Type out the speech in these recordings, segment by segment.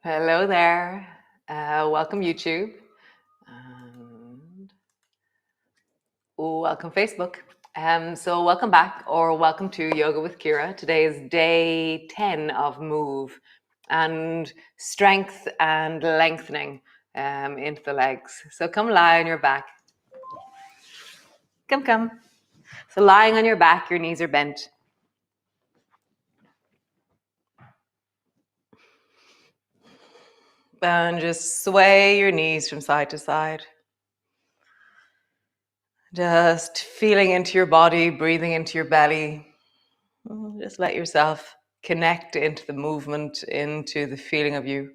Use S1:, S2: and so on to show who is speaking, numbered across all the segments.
S1: Hello there. Welcome YouTube. And welcome Facebook. So welcome back or welcome to Yoga with Ciara. Today is day 10 of move and strength and lengthening into the legs. So come lie on your back. Come. So lying on your back, your knees are bent. And just sway your knees from side to side. Just feeling into your body, breathing into your belly. Just let yourself connect into the movement, into the feeling of you.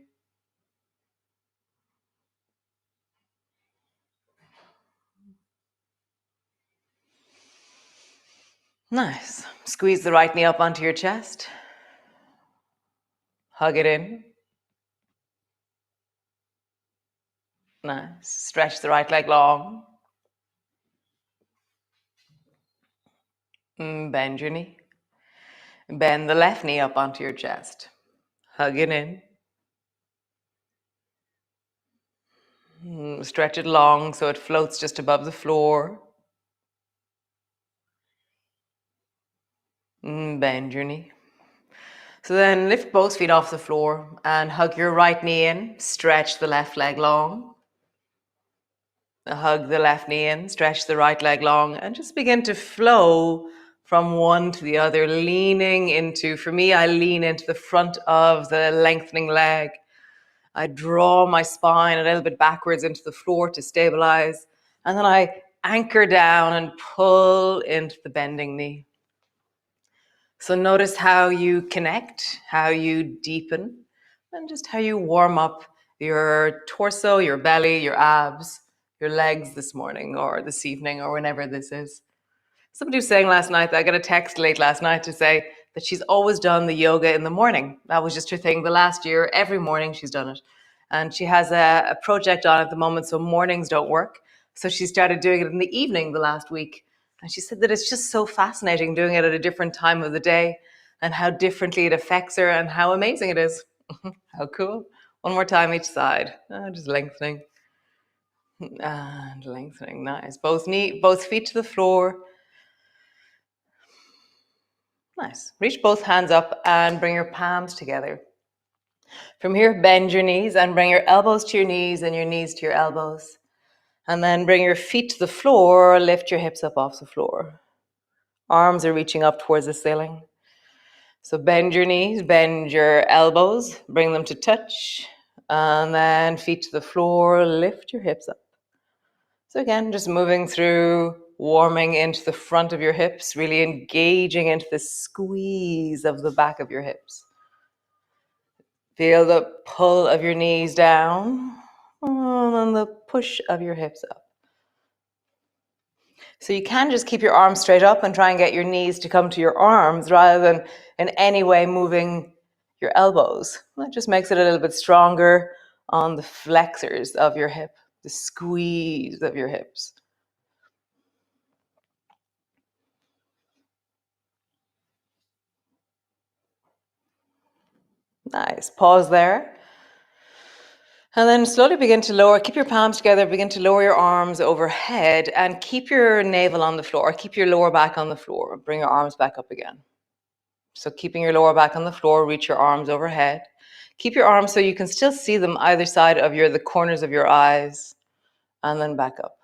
S1: Nice. Squeeze the right knee up onto your chest. Hug it in. Nice. Stretch the right leg long. Bend your knee. Bend the left knee up onto your chest. Hug it in. Stretch it long so it floats just above the floor. Bend your knee. So then lift both feet off the floor and hug your right knee in. Stretch the left leg long. Hug the left knee in, stretch the right leg long, and just begin to flow from one to the other, leaning into, for me, I lean into the front of the lengthening leg. I draw my spine a little bit backwards into the floor to stabilize, and then I anchor down and pull into the bending knee. So notice how you connect, how you deepen, and just how you warm up your torso, your belly, your abs, your legs this morning or this evening or whenever this is. Somebody was saying last night, I got a text late last night to say that she's always done the yoga in the morning. That was just her thing. The last year, every morning she's done it. And she has a project on at the moment, so mornings don't work. So she started doing it in the evening the last week. And she said that it's just so fascinating doing it at a different time of the day and how differently it affects her and how amazing it is. How cool. One more time each side. Just lengthening. And lengthening. Nice. Both feet to the floor. Nice. Reach both hands up and bring your palms together. From here, bend your knees and bring your elbows to your knees and your knees to your elbows. And then bring your feet to the floor, lift your hips up off the floor. Arms are reaching up towards the ceiling. So bend your knees, bend your elbows, bring them to touch. And then feet to the floor, lift your hips up. So again, just moving through, warming into the front of your hips, really engaging into the squeeze of the back of your hips. Feel the pull of your knees down and then the push of your hips up. So you can just keep your arms straight up and try and get your knees to come to your arms rather than in any way moving your elbows. That just makes it a little bit stronger on the flexors of your hip, the squeeze of your hips. Nice. Pause there. And then slowly begin to lower, keep your palms together, begin to lower your arms overhead and keep your navel on the floor, keep your lower back on the floor. Bring your arms back up again. So keeping your lower back on the floor, reach your arms overhead. Keep your arms so you can still see them either side of the corners of your eyes, and then back up.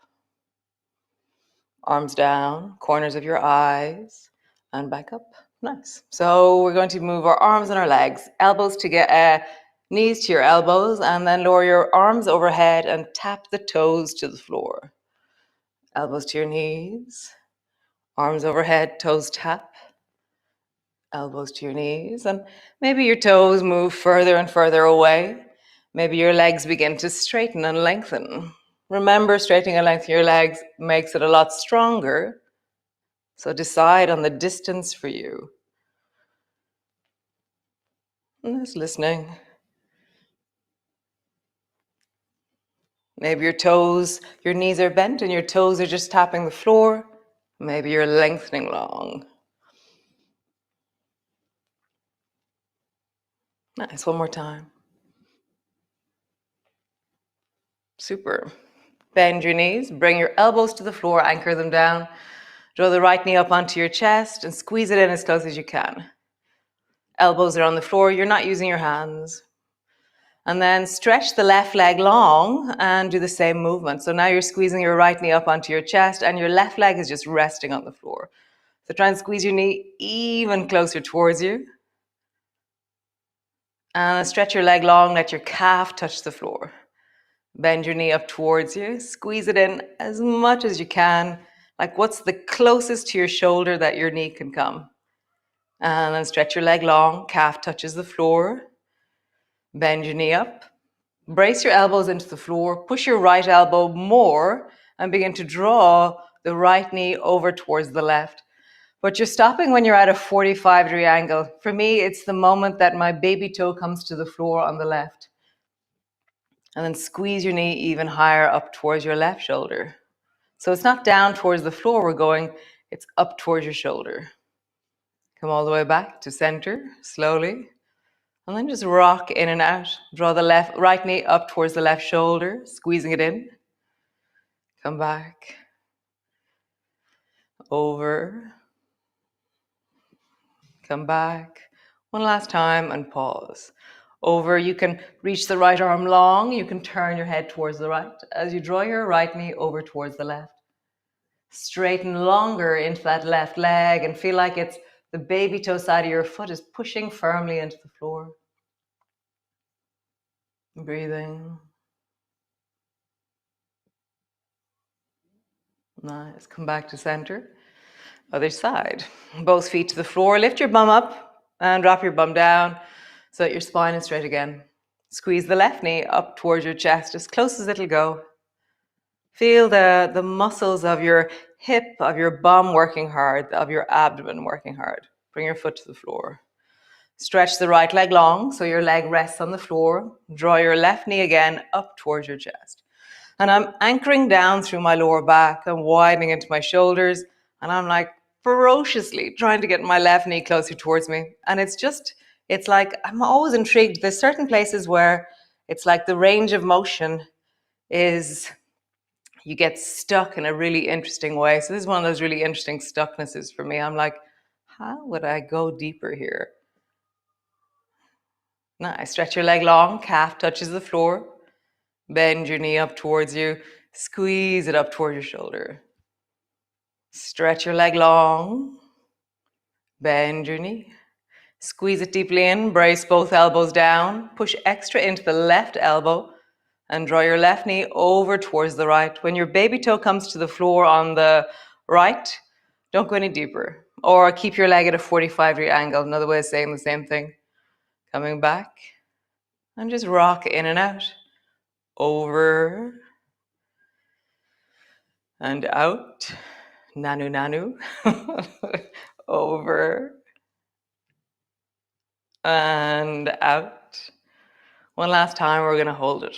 S1: Arms down, corners of your eyes, and back up. Nice. So we're going to move our arms and our legs, elbows to get knees to your elbows, and then lower your arms overhead and tap the toes to the floor. Elbows to your knees, arms overhead, toes tap. Elbows to your knees, and maybe your toes move further and further away. Maybe your legs begin to straighten and lengthen. Remember, straightening and lengthening your legs makes it a lot stronger. So decide on the distance for you. And just listening. Maybe your knees are bent and your toes are just tapping the floor. Maybe you're lengthening long. Nice, one more time. Super. Bend your knees, bring your elbows to the floor, anchor them down. Draw the right knee up onto your chest and squeeze it in as close as you can. Elbows are on the floor, you're not using your hands. And then stretch the left leg long and do the same movement. So now you're squeezing your right knee up onto your chest and your left leg is just resting on the floor. So try and squeeze your knee even closer towards you. And stretch your leg long, let your calf touch the floor. Bend your knee up towards you, squeeze it in as much as you can. Like what's the closest to your shoulder that your knee can come? And then stretch your leg long, calf touches the floor. Bend your knee up. Brace your elbows into the floor, push your right elbow more and begin to draw the right knee over towards the left. But you're stopping when you're at a 45-degree angle. For me, it's the moment that my baby toe comes to the floor on the left. And then squeeze your knee even higher up towards your left shoulder. So it's not down towards the floor we're going, it's up towards your shoulder. Come all the way back to center, slowly. And then just rock in and out. Draw the right knee up towards the left shoulder, squeezing it in. Come back. Over. Come back. One last time and pause. Over, you can reach the right arm long. You can turn your head towards the right as you draw your right knee over towards the left. Straighten longer into that left leg and feel like it's the baby toe side of your foot is pushing firmly into the floor. Breathing. Nice. Come back to center. Other side. Both feet to the floor. Lift your bum up and drop your bum down so that your spine is straight again. Squeeze the left knee up towards your chest as close as it'll go. Feel the muscles of your hip, of your bum working hard, of your abdomen working hard. Bring your foot to the floor. Stretch the right leg long so your leg rests on the floor. Draw your left knee again up towards your chest. And I'm anchoring down through my lower back. I'm widening into my shoulders. And I'm like ferociously trying to get my left knee closer towards me. And it's like, I'm always intrigued. There's certain places where it's like the range of motion is, you get stuck in a really interesting way. So this is one of those really interesting stucknesses for me. I'm like, how would I go deeper here? Nice. Stretch your leg long, calf touches the floor. Bend your knee up towards you. Squeeze it up toward your shoulder. Stretch your leg long. Bend your knee. Squeeze it deeply in. Brace both elbows down. Push extra into the left elbow and draw your left knee over towards the right. When your baby toe comes to the floor on the right, don't go any deeper. Or keep your leg at a 45-degree angle. Another way of saying the same thing. Coming back. And just rock in and out. Over. And out. Nanu, nanu. Over. And out. One last time, we're going to hold it.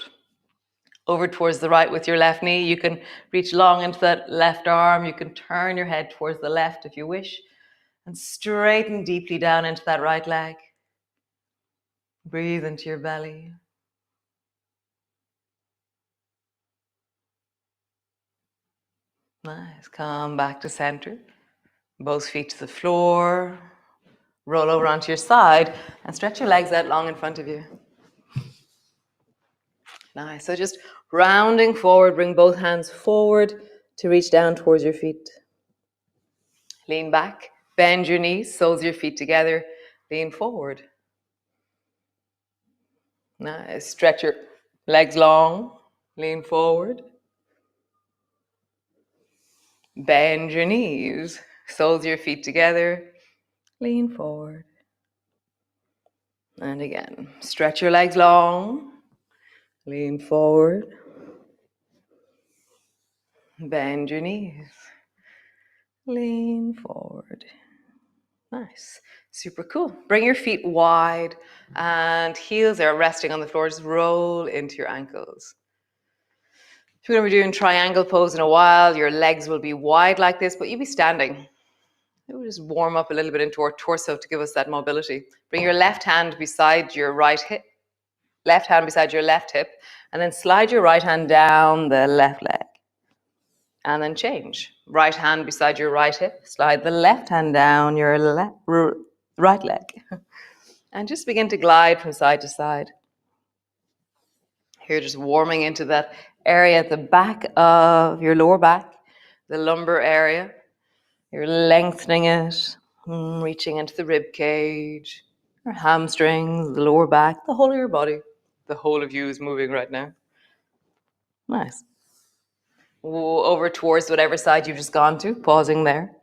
S1: Over towards the right with your left knee. You can reach long into that left arm. You can turn your head towards the left if you wish. And straighten deeply down into that right leg. Breathe into your belly. Nice. Come back to center. Both feet to the floor. Roll over onto your side and stretch your legs out long in front of you. Nice. So just rounding forward, bring both hands forward to reach down towards your feet. Lean back, bend your knees, soles of your feet together, lean forward. Nice. Stretch your legs long, lean forward. Bend your knees, soles of your feet together, lean forward. And again, stretch your legs long, lean forward. Bend your knees, lean forward. Nice. Super cool. Bring your feet wide and heels are resting on the floor. Just roll into your ankles. If you're going to be doing triangle pose in a while, your legs will be wide like this, but you'll be standing. We'll just warm up a little bit into our torso to give us that mobility. Bring your left hand beside your right hip, left hand beside your left hip, And then slide your right hand down the left leg. And then change. Right hand beside your right hip. Slide the left hand down your right leg. And just begin to glide from side to side. Here, just warming into that area at the back of your lower back, the lumbar area. You're lengthening it, reaching into the rib cage, your hamstrings, the lower back, the whole of your body. The whole of you is moving right now. Nice. Over towards whatever side you've just gone to, pausing there.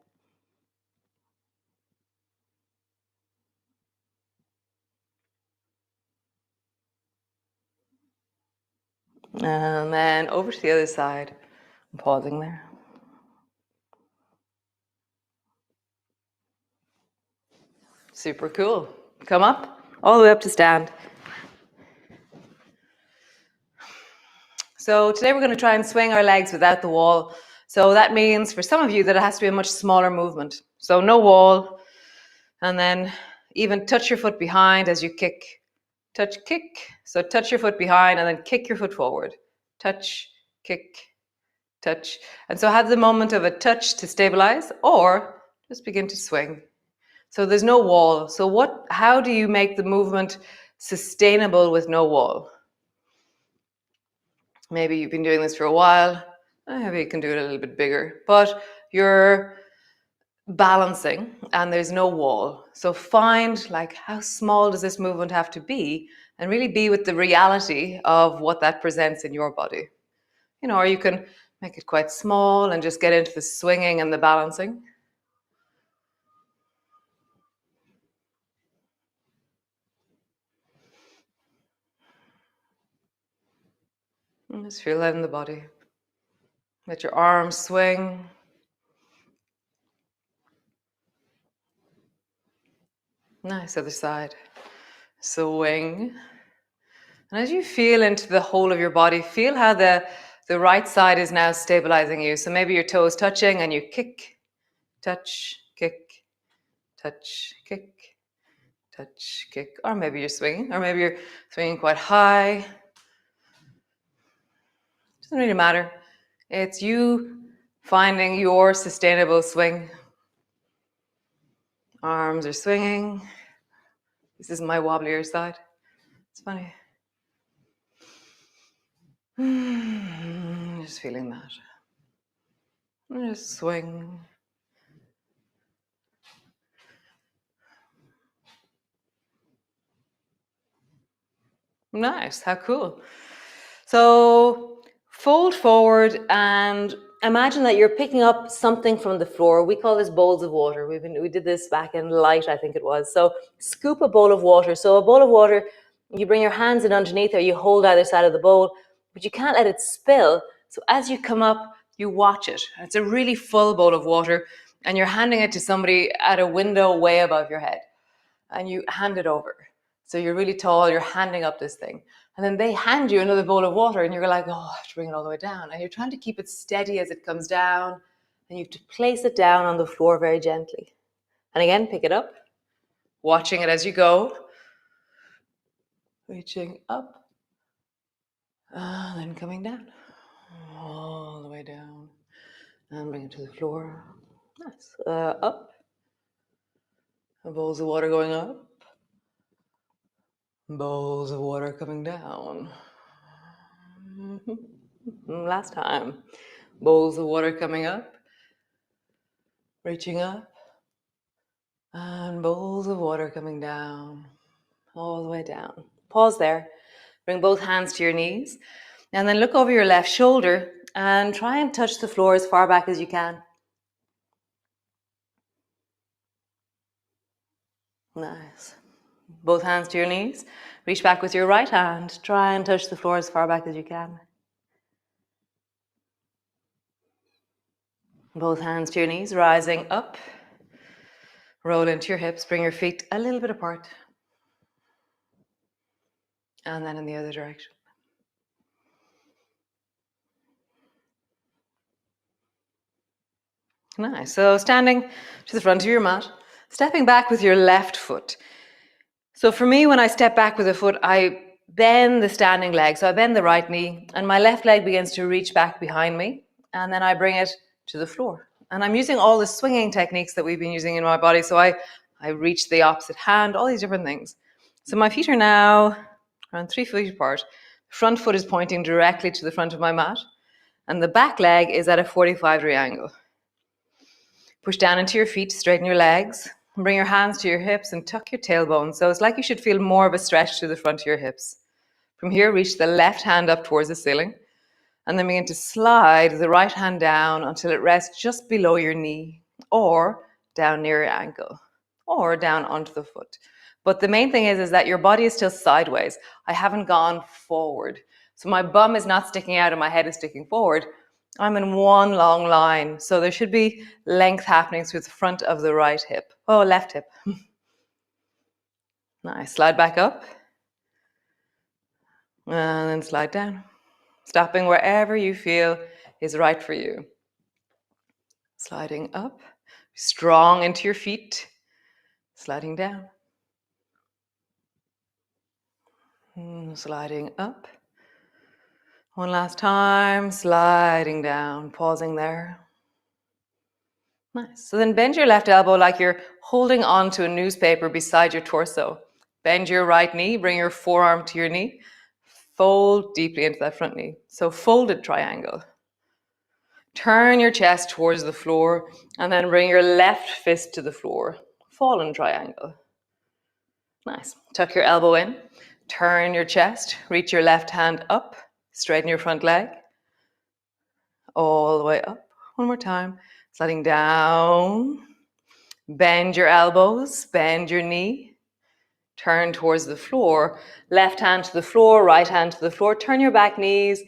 S1: And then over to the other side, pausing there. Super cool. Come up, all the way up to stand. So today we're going to try and swing our legs without the wall. So that means for some of you that it has to be a much smaller movement. So no wall, and then even touch your foot behind as you kick. Touch, kick. So touch your foot behind and then kick your foot forward. Touch, kick, touch. And so have the moment of a touch to stabilize, or just begin to swing. So there's no wall. So how do you make the movement sustainable with no wall? Maybe you've been doing this for a while. Maybe you can do it a little bit bigger, but you're balancing and there's no wall. So find like how small does this movement have to be, and really be with the reality of what that presents in your body. You know, or you can make it quite small and just get into the swinging and the balancing. And just feel that in the body. Let your arms swing. Nice, other side. Swing. And as you feel into the whole of your body, feel how the right side is now stabilizing you. So maybe your toes touching and you kick, touch, kick, touch, kick, touch, kick. Or maybe you're swinging, or maybe you're swinging quite high. Doesn't really matter. It's you finding your sustainable swing. Arms are swinging. This is my wobblier side. It's funny. Just feeling that. Just swing. Nice, how cool. So fold forward and imagine that you're picking up something from the floor. We call this bowls of water. We did this back in light, I think it was. So scoop a bowl of water. So a bowl of water, you bring your hands in underneath, or you hold either side of the bowl, but you can't let it spill. So as you come up, you watch it. It's a really full bowl of water, and you're handing it to somebody at a window way above your head, and you hand it over. So you're really tall, you're handing up this thing. And then they hand you another bowl of water and you're like, oh, I have to bring it all the way down. And you're trying to keep it steady as it comes down. And you have to place it down on the floor very gently. And again, pick it up, watching it as you go. Reaching up. And then coming down. All the way down. And bring it to the floor. Nice. Up. Bowls of water going up. Bowls of water coming down. Last time. Bowls of water coming up. Reaching up. And bowls of water coming down. All the way down. Pause there. Bring both hands to your knees. And then look over your left shoulder and try and touch the floor as far back as you can. Nice. Both hands to your knees. Reach back with your right hand. Try and touch the floor as far back as you can. Both hands to your knees, rising up. Roll into your hips. Bring your feet a little bit apart. And then in the other direction. Nice. So standing to the front of your mat, stepping back with your left foot. So for me, when I step back with a foot, I Bend the standing leg. So I bend the right knee and my left leg begins to reach back behind me. And then I bring it to the floor. And I'm using all the swinging techniques that we've been using in my body. So I reach the opposite hand, all these different things. So my feet are now around 3 feet apart. The front foot is pointing directly to the front of my mat. And the back leg is at a 45-degree angle. Push down into your feet, straighten your legs. Bring your hands to your hips and tuck your tailbone. So it's like you should feel more of a stretch to the front of your hips. From here, reach the left hand up towards the ceiling. And then begin to slide the right hand down until it rests just below your knee or down near your ankle or down onto the foot. But the main thing is that your body is still sideways. I haven't gone forward. So my bum is not sticking out and my head is sticking forward. I'm in one long line. So there should be length happening through the front of the right hip. Oh, left hip. Nice. Slide back up. And then slide down. Stopping wherever you feel is right for you. Sliding up. Strong into your feet. Sliding down. Sliding up. One last time. Sliding down. Pausing there. Nice. So then bend your left elbow like you're holding on to a newspaper beside your torso. Bend your right knee. Bring your forearm to your knee. Fold deeply into that front knee. So folded triangle. Turn your chest towards the floor and then bring your left fist to the floor. Fallen triangle. Nice. Tuck your elbow in. Turn your chest. Reach your left hand up. Straighten your front leg. All the way up. One more time. Sliding down. Bend your elbows. Bend your knee. Turn towards the floor. Left hand to the floor. Right hand to the floor. Turn your back knees.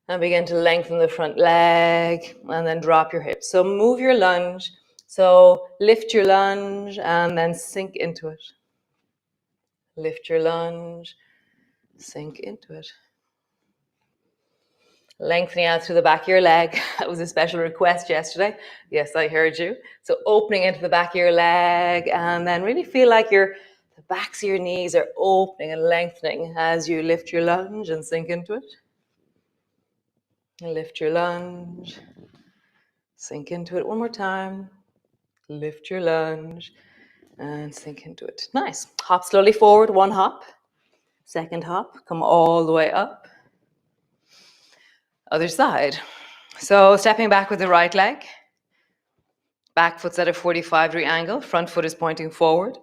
S1: And begin to lengthen the front leg. And then drop your hips. So move your lunge. So lift your lunge and then sink into it. Lift your lunge, sink into it. Lengthening out through the back of your leg. That was a special request yesterday. Yes, I heard you. So opening into the back of your leg and then really feel like the backs of your knees are opening and lengthening as you lift your lunge and sink into it. Lift your lunge, sink into it one more time. Lift your lunge and sink into it. Nice. Hop slowly forward, one hop. Second hop, come all the way up. Other side. So stepping back with the right leg. Back foot's at a 45-degree angle. Front foot is pointing forward.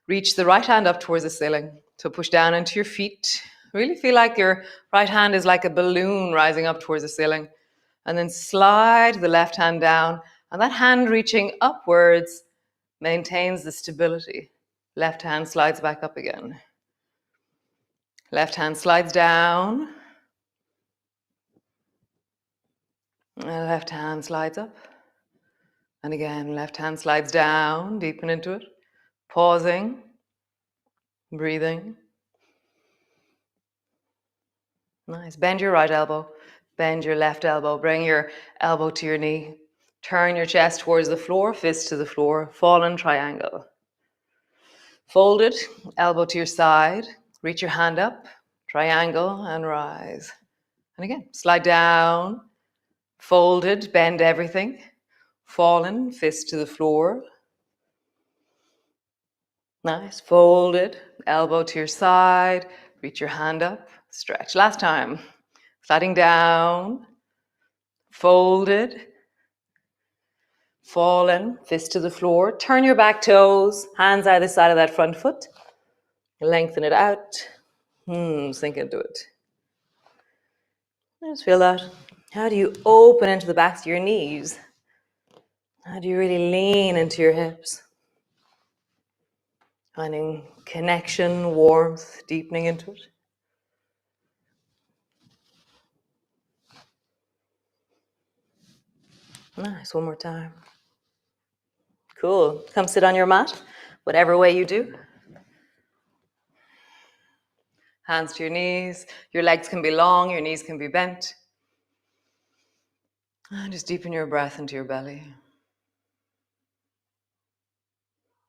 S1: Reach the right hand up towards the ceiling. So push down into your feet. Really feel like your right hand is like a balloon rising up towards the ceiling. And then slide the left hand down. And that hand reaching upwards maintains the stability. Left hand slides back up again. Left hand slides down. Left hand slides up. And again, left hand slides down, deepen into it. Pausing, breathing. Nice. Bend your right elbow, bend your left elbow. Bring your elbow to your knee. Turn your chest towards the floor, fist to the floor. Fallen triangle. Folded, elbow to your side. Reach your hand up, triangle, and rise. And again, slide down. Folded, bend everything. Fallen, fist to the floor. Nice. Folded, elbow to your side. Reach your hand up. Stretch. Last time. Sliding down. Folded. Fallen, fist to the floor. Turn your back toes. Hands either side of that front foot. Lengthen it out. Sink into it. Just feel that. How do you open into the backs of your knees? How do you really lean into your hips? Finding connection, warmth, deepening into it. Nice, one more time. Cool. Come sit on your mat, whatever way you do. Hands to your knees. Your legs can be long, your knees can be bent. And just deepen your breath into your belly.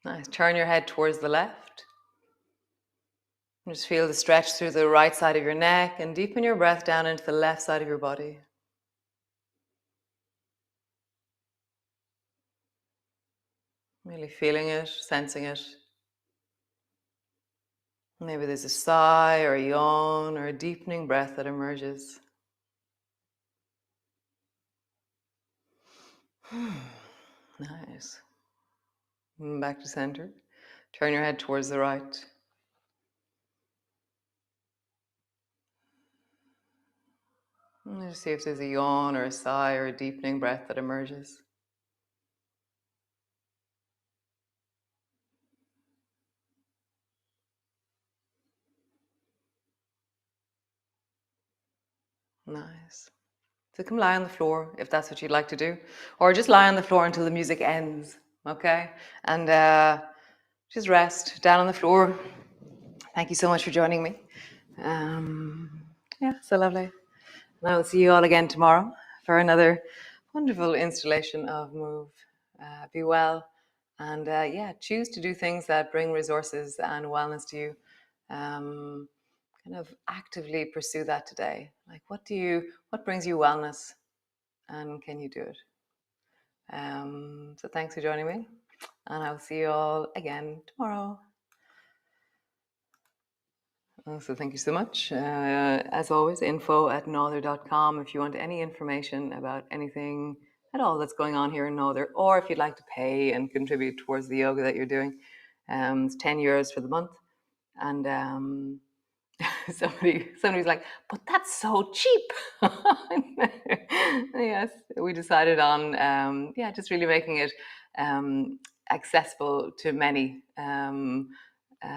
S1: Nice. Turn your head towards the left. Just feel the stretch through the right side of your neck and deepen your breath down into the left side of your body. Really feeling it, sensing it. Maybe there's a sigh or a yawn or a deepening breath that emerges. Nice. Back to center. Turn your head towards the right. And just see if there's a yawn or a sigh or a deepening breath that emerges. Nice. So come lie on the floor if that's what you'd like to do, or just lie on the floor until the music ends, okay? And just rest down on the floor. Thank you so much for joining me. Yeah, so lovely. And I will see you all again tomorrow for another wonderful installation of Move. Be well, and yeah, choose to do things that bring resources and wellness to you. Kind of actively pursue that today. Like, what brings you wellness, and can you do it? So thanks for joining me, and I'll see you all again tomorrow. So thank you so much. As always, info@nother.com if you want any information about anything at all that's going on here in Nother, or if you'd like to pay and contribute towards the yoga that you're doing. It's €10 for the month. And somebody's like, but that's so cheap. Yes, we decided on just really making it accessible to many.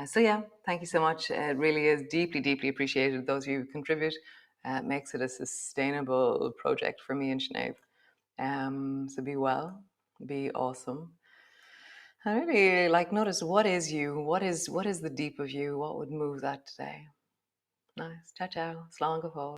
S1: So yeah, thank you so much. It really is deeply, deeply appreciated. Those of you who contribute, makes it a sustainable project for me and Sinead. So be well, be awesome. I really notice what is you, what is the deep of you, what would move that today. Nice. Ciao, ciao. Slán go fóill.